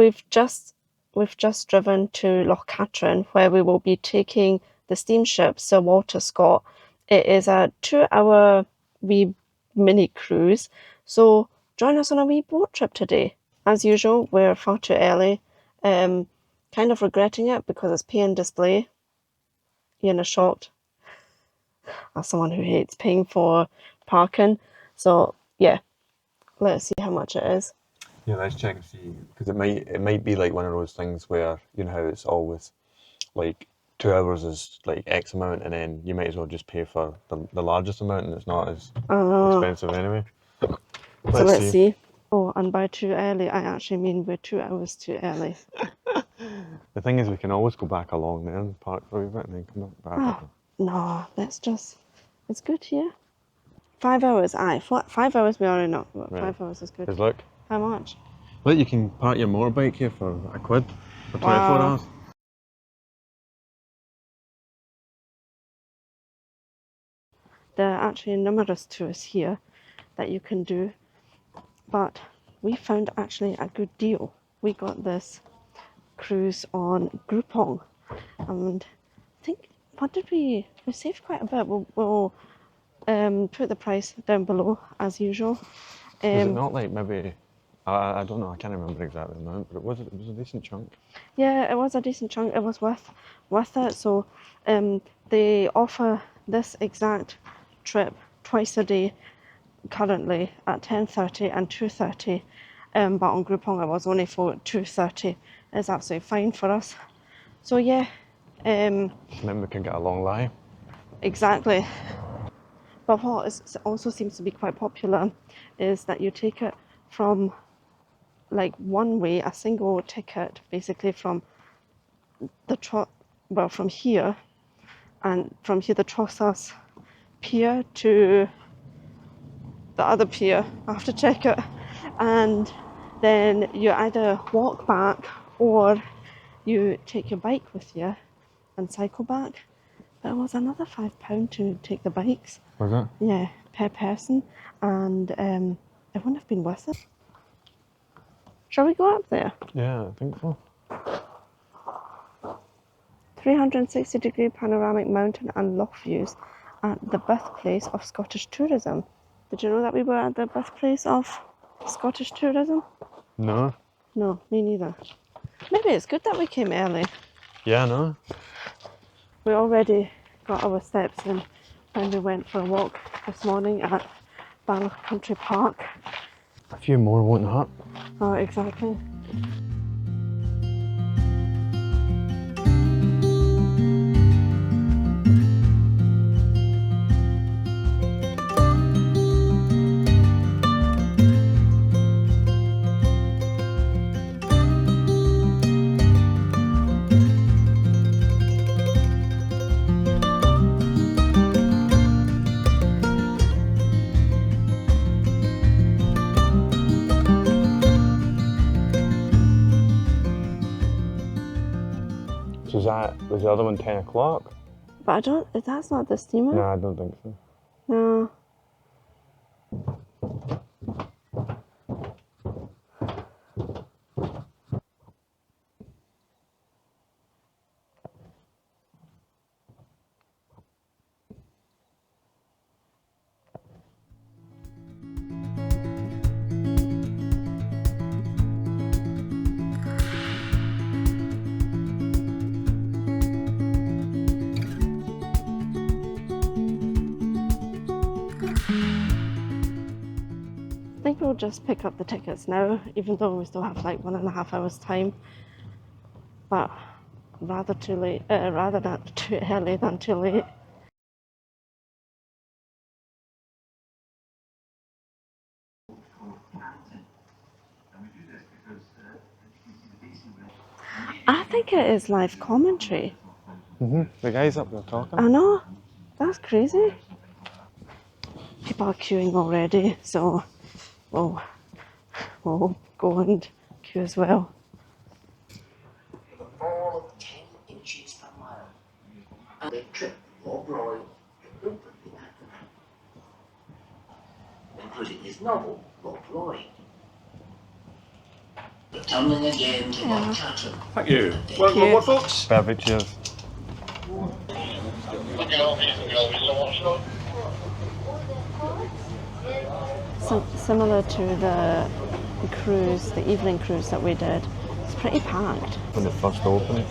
we've just driven to Loch Katrine, where we will be taking the steamship Sir Walter Scott. It is a 2-hour wee mini cruise, so join us on a wee boat trip today. As usual, we're far too early. Kind of regretting it because it's pay and display. Ian is shocked, as someone who hates paying for parking. So yeah, let's see how much it is. Yeah, let's check and see, because it might be like one of those things where, you know how it's always like 2 hours is like X amount, and then you might as well just pay for the largest amount, and it's not as expensive anyway. So let's see. Oh, and by too early, I actually mean we're 2 hours too early. The thing is, we can always go back along there and park for a wee bit and then come back. No, let's just. It's good here. 5 hours, aye. 5 hours we already know. Right. 5 hours is good. Because look. How much? Look, you can park your motorbike here for £1 for 24 hours. There are actually numerous tours here that you can do, but we found actually a good deal. We got this cruise on Groupon, and I think, what did we saved quite a bit. We'll put the price down below as usual. Was it not like maybe, I don't know, I can't remember exactly the amount, but it was a decent chunk. Yeah, it was a decent chunk. It was worth it. So they offer this exact trip twice a day currently at 10:30 and 2:30, but on Groupon it was only for 2:30. It's absolutely fine for us. So yeah. Then we can get a long lie. Exactly. But what also seems to be quite popular is that you take it from like one way, a single ticket, basically from from here, and from here the Trossachs Pier to the other pier. I have to check it, and then you either walk back or you take your bike with you and cycle back. But it was another £5 to take the bikes. Was it? Yeah, per person, and it wouldn't have been worth it. Shall we go up there? Yeah, I think so. 360-degree panoramic mountain and loch views at the birthplace of Scottish tourism. Did you know that we were at the birthplace of Scottish tourism? No. No, me neither. Maybe it's good that we came early. Yeah, no. We already got our steps in when we went for a walk this morning at Loch Katrine Park. A few more won't hurt. Oh, exactly. So was the other one 10 o'clock? But that's not the steamer? No, I don't think so. No. I think we'll just pick up the tickets now, even though we still have like 1.5 hours time. But rather too early than too late. I think it is live commentary. The guy's up there talking. I know, that's crazy. People are queuing already, so we'll go and queue as well. A fall of 10 inches per mile. Electric Loch Roy, including his novel, Loch Roy. Tumbling again to Loch Katrine. Thank you. Thank you. What folks? Perfect, cheers. So, similar to the cruise, the evening cruise that we did, it's pretty packed. When it first opened,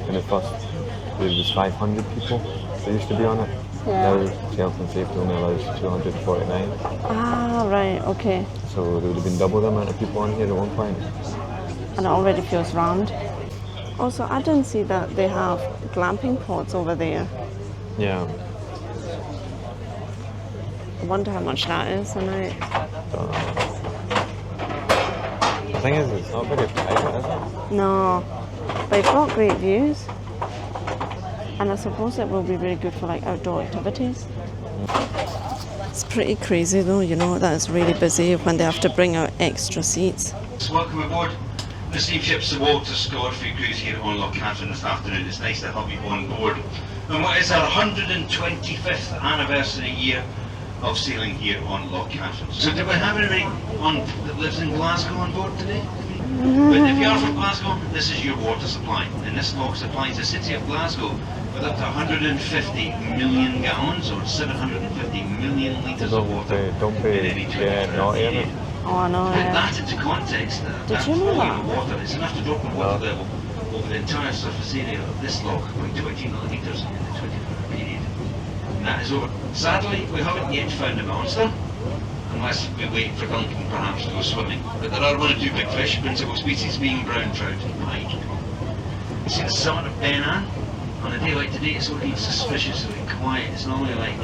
there was 500 people that used to be on it. Yeah. Now health and safety only allows 249. Ah, right, okay. So there would have been double the amount of people on here at one point. And it already feels rammed. Also, I didn't see that they have glamping pods over there. Yeah. I wonder how much that is a night. The thing is, it's not very private, is it? No, but it's got great views. And I suppose it will be very good for like outdoor activities. It's pretty crazy though, you know, that it's really busy when they have to bring out extra seats. Welcome aboard the Steamships, the Walter Scott Free Cruise here on Loch Katrine this afternoon. It's nice to have you on board. And what is our 125th anniversary year of sailing here on Loch Katrine. So do we have anybody on that lives in Glasgow on board today? But if you are from Glasgow, this is your water supply. And this loch supplies the city of Glasgow with up to 150 million gallons or 750 million litres of water Don't in be any 24 naughty, year. innit? Oh, I know, To put yeah. that into context, that you know volume that? of water is enough to drop the water level over the entire surface area of this loch by 20 millimetres in the 24-hour period. And that is over. Sadly, we haven't yet found a monster, unless we wait for Duncan perhaps to go swimming. But there are one or two big fish, principal species being brown trout and pike. You see the summit of Ben Ann? On a day like today, it's looking suspiciously quiet. It's normally like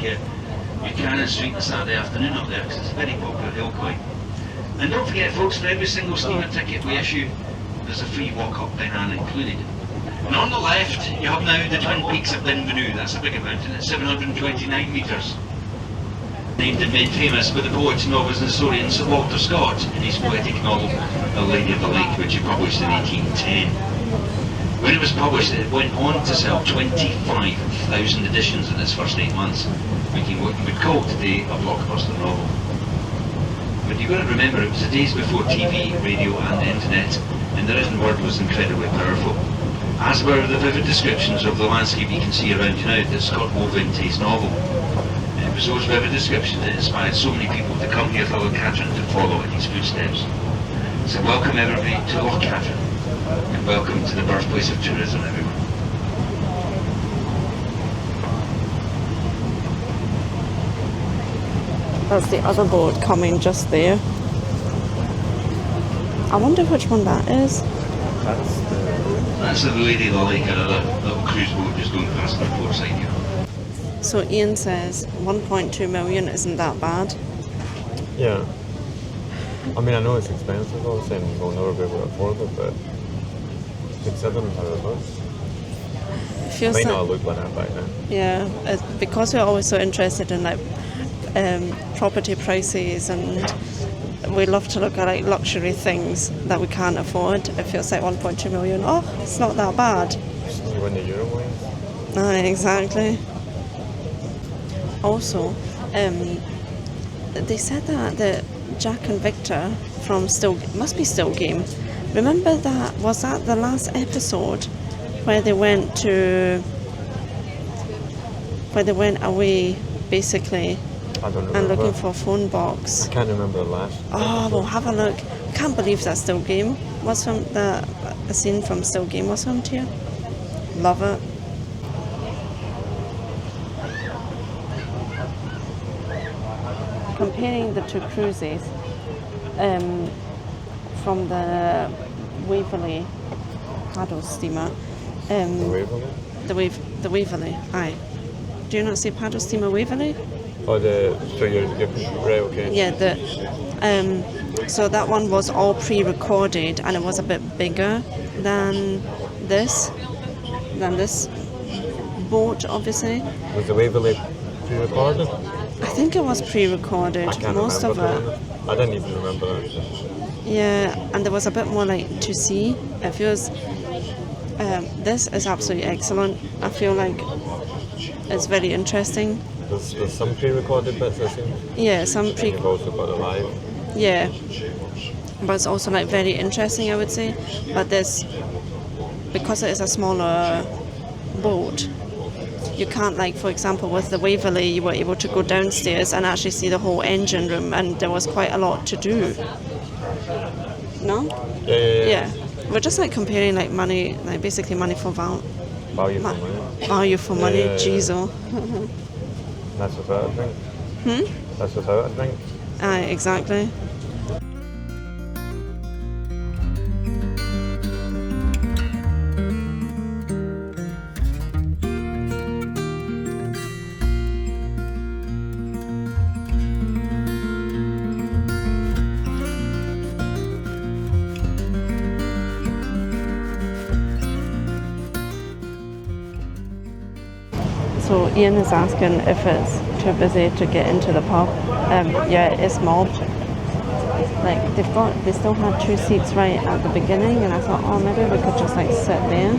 Buchanan Street on a Saturday afternoon up there, because it's a very popular hill climb. And don't forget, folks, for every single steamer ticket we issue, there's a free walk-up Ben Ann included. And on the left, you have now the Twin Peaks of Benvenue. That's a bigger mountain. It's 729 metres. Named and made famous by the poet, novelist and historian Sir Walter Scott in his poetic novel The Lady of the Lake, which he published in 1810. When it was published, it went on to sell 25,000 editions in its first 8 months, making what you would call today a blockbuster novel. But you've got to remember, it was the days before TV, radio and the internet, and the written word was incredibly powerful. As were the vivid descriptions of the landscape you can see around you now that Scott wove into his novel. And it was those vivid descriptions that inspired so many people to come here to Loch Katrine to follow in his footsteps. So welcome everybody to Loch Katrine, and welcome to the birthplace of tourism, everyone. That's the other boat coming just there. I wonder which one that is. That's the Lady of the Lake, another little cruise boat just going past the port side here. So Ian says 1.2 million isn't that bad. Yeah. I mean, I know it's expensive, obviously, and we'll never be able to afford it, but considering how it looks, It it feels might like, not look like that back then. yeah, because we're always so interested in like property prices, and we love to look at like luxury things that we can't afford. It feels like 1.2 million. Oh, it's not that bad. You win the Euro wings. Exactly. Also, they said that Jack and Victor from must be Still Game. Remember that? Was that the last episode where they went away basically I don't and remember. looking for a phone box? I can't remember the last. Oh, we'll have a look. Can't believe that Still Game was from a scene from Still Game was filmed here. Love it. Comparing the two cruises from the Waverley paddle steamer, Waverley? the Waverley, aye. Do you not say paddle steamer Waverley? Oh, so you're right, okay. Yeah, so that one was all pre-recorded and it was a bit bigger than this boat, obviously. Was the Waverley pre-recorded? I think it was pre-recorded, I can't most of remember. it. I didn't even remember that. Yeah, and there was a bit more like to see. It feels, this is absolutely excellent. I feel like it's very interesting. There's some pre-recorded bits, I think. Yeah, some And you've also got it live. yeah. but it's also like very interesting, I would say. But because it is a smaller boat, you can't, like, for example, with the Waverley, you were able to go downstairs and actually see the whole engine room, and there was quite a lot to do. No? Yeah. We're just like comparing like money, like basically money for Value for money. value for money. Yeah. Jeez, oh. That's without a drink. That's without a drink. Aye, exactly. So Ian is asking if it's too busy to get into the pub. Yeah, it's mobbed. Like they still had 2 seats right at the beginning, and I thought, oh, maybe we could just like sit there.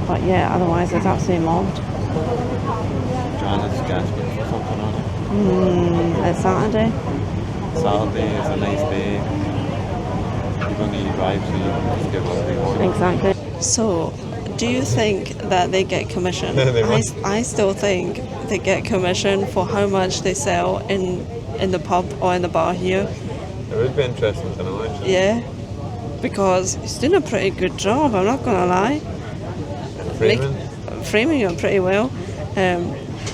But yeah, otherwise it's absolutely mobbed. Joanna's gasping for something on it. It's Saturday. Saturday is a nice day. People need to drive, so you can just give us a free Exactly. So, do you think that they get commission? They must. I still think they get commission for how much they sell in the pub or in the bar here. It would be interesting to know, actually. Yeah, because he's doing a pretty good job, I'm not gonna lie. Framing it pretty well.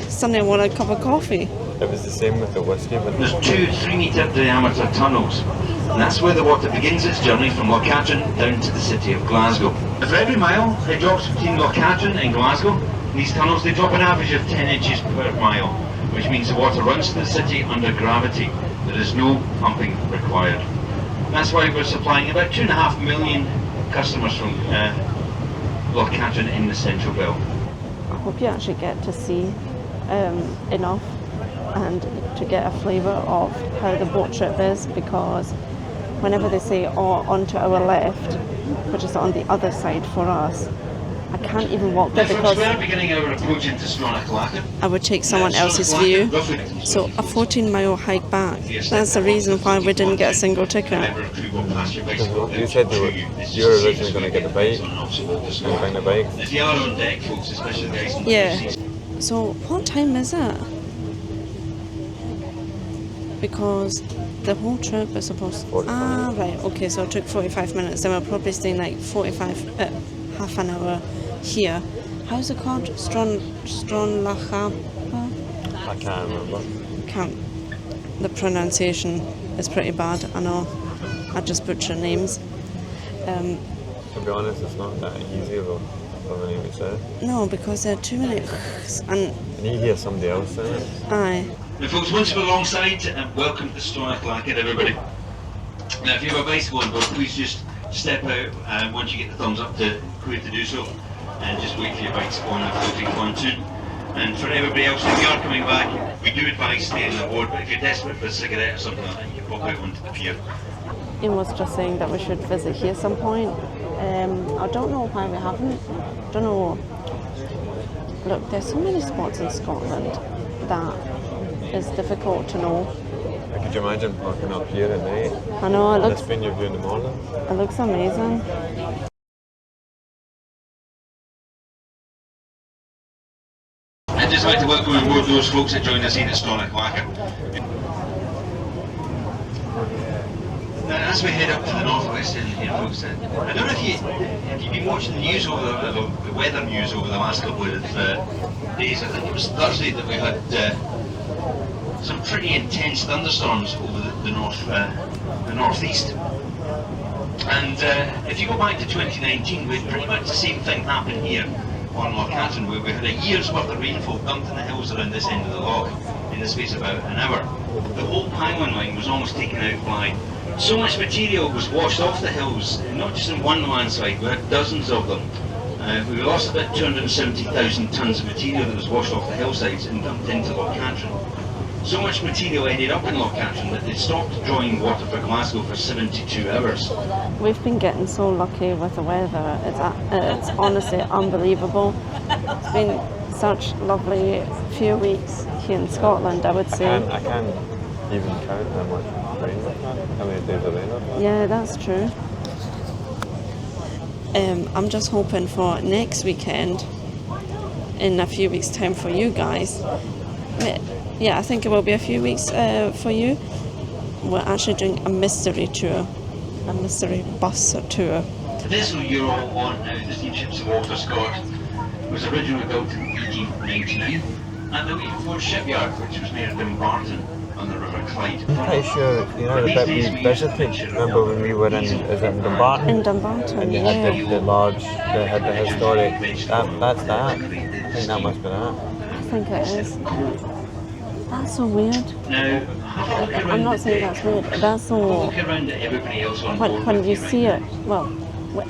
Suddenly I want a cup of coffee. It was the same with the whiskey, but There's 2 3-metre diameter tunnels, and that's where the water begins its journey from Loch Katrine down to the city of Glasgow. For every mile it drops between Loch Katrine and Glasgow, these tunnels they drop an average of 10 inches per mile, which means the water runs to the city under gravity. There is no pumping required. That's why we're supplying about 2.5 million customers from Loch Katrine in the Central Belt. I hope you actually get to see enough and to get a flavour of how the boat trip is, because whenever they say, oh, onto our left, which is on the other side for us, I can't even walk there because we're beginning our approach into Trossachs. I would take someone else's view. So a 14-mile hike back, that's the reason why we didn't get a single ticket. you said you were originally going to get the bike and bring the bike. If you are on deck, folks, especially guys in Yeah. So what time is it? Because the whole trip is supposed to... 45 Ah, right, okay, so it took 45 minutes. Then we're probably staying like half an hour here. How's it called? Trossachs I can't remember. The pronunciation is pretty bad, I know. I just butcher names. To be honest, it's not that easy of a name to say. No, because there are too many and You need to hear somebody else saying it. aye. Now folks, once we're alongside, welcome to Trossachs, everybody. Now if you have a bicycle on board, please just step out once you get the thumbs up to clear to do so, and just wait for your bike to go on a floating pontoon. And for everybody else, if you are coming back, we do advise staying on board, but if you're desperate for a cigarette or something like that, you can pop out onto the pier. Ian was just saying that we should visit here some point. I don't know why we haven't. Don't know. Look, there's so many spots in Scotland that is difficult to know. Could you imagine parking up here at night? I know And it's been your view in the morning. it looks amazing. I'd just like to welcome on board those folks that joined us here at Trossachs. Now, as we head up to the northwest end here, folks, I don't know if you've been watching the news over the weather news over the last couple of days. I think it was Thursday that we had some pretty intense thunderstorms over the northeast. And if you go back to 2019, we had pretty much the same thing happen here on Loch Katrine, where we had a year's worth of rainfall dumped in the hills around this end of the loch in the space of about an hour. The whole pylon line was almost taken out by so much material was washed off the hills, not just in one landslide, we had dozens of them. We lost about 270,000 tonnes of material that was washed off the hillsides and dumped into Loch Katrine. So much material ended up in Loch Katrine that they stopped drawing water for Glasgow for 72 hours. We've been getting so lucky with the weather. It's honestly unbelievable. It's been such lovely few weeks here in Scotland, I would say. I can't even count how much rain we've had. How many days of rain we've had? Yeah, that's true. I'm just hoping for next weekend, in a few weeks' time for you guys. Yeah, I think it will be a few weeks for you. We're actually doing a mystery tour, a mystery bus tour. The vessel you're all on now, the Steamships of Walter Scott, was originally built in 1899 at the Leaford shipyard, which was near Dumbarton on the River Clyde. I'm pretty sure, you know, the bit we visited, remember when we were in, is it in Dumbarton? In Dumbarton, And they had yeah. the large, they had the historic, that's that. I think that must be that. I think it is. That's so weird. Now, have a look around I'm not the saying deck. that's weird. That's Have a so. look around at everybody else on board When with you right see now. it, well,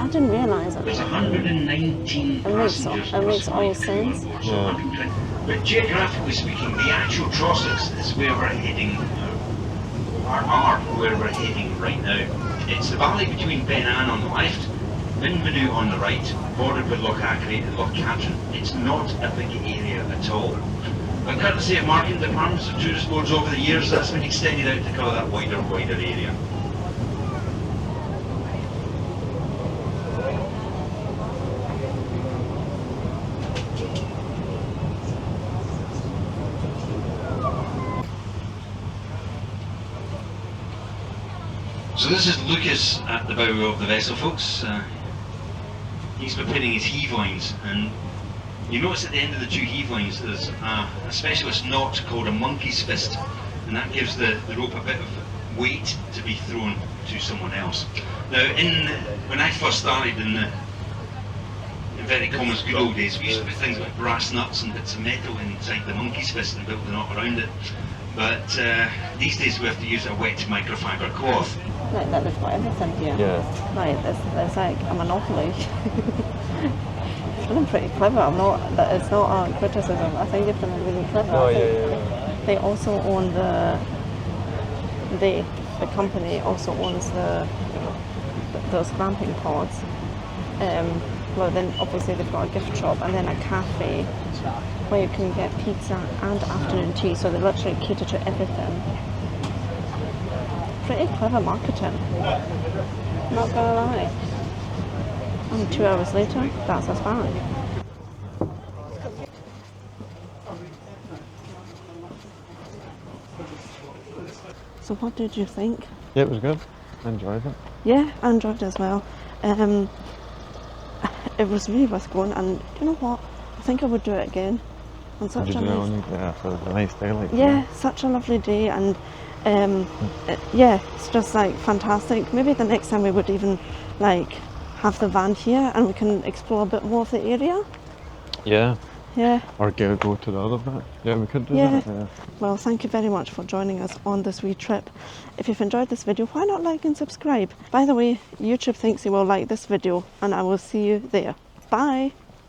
I didn't realise There's it. 119 passengers. It makes all sense. So 120. But geographically speaking, the actual Trossachs is where we're heading, are where we're heading right now. It's the valley between Ben Ann on the left, Vinvenue on the right, bordered with Loch Katrine and Loch Katrine. It's not a big area at all. But courtesy of marketing departments and tourist boards over the years, that's been extended out to cover that wider area. So this is Lucas at the bow of the vessel, folks. He's preparing his heave lines, and you notice at the end of the two heave lines there's a specialist knot called a monkey's fist, and that gives the rope a bit of weight to be thrown to someone else. Now, when I first started in the very common good old days, we used to put things like brass nuts and bits of metal inside the monkey's fist and build the knot around it. But these days we have to use a wet microfiber cloth. Like that, they've got everything here. Yeah. Like, it's like a monopoly. It's really pretty clever. It's not a criticism. I think they've done it really clever. Oh, I think yeah. they also own the company also owns those glamping pods. Well, then obviously they've got a gift shop and then a cafe where you can get pizza and afternoon tea. So they literally cater to everything. Pretty clever marketing. Not gonna lie. And 2 hours later, that's us back. So what did you think? Yeah, it was good. I enjoyed it. Yeah, I enjoyed it as well. It was really worth going, and you know what? I think I would do it again. On such Did a you know, nice, yeah, for a nice day like yeah, such a lovely day, and yeah, it's just like fantastic. Maybe the next time we would even like have the van here, and we can explore a bit more of the area. Yeah. Yeah. Or go to the other bit. Yeah, we could do Yeah. that. Yeah. Well, thank you very much for joining us on this wee trip. If you've enjoyed this video, why not like and subscribe? By the way, YouTube thinks you will like this video, and I will see you there. Bye!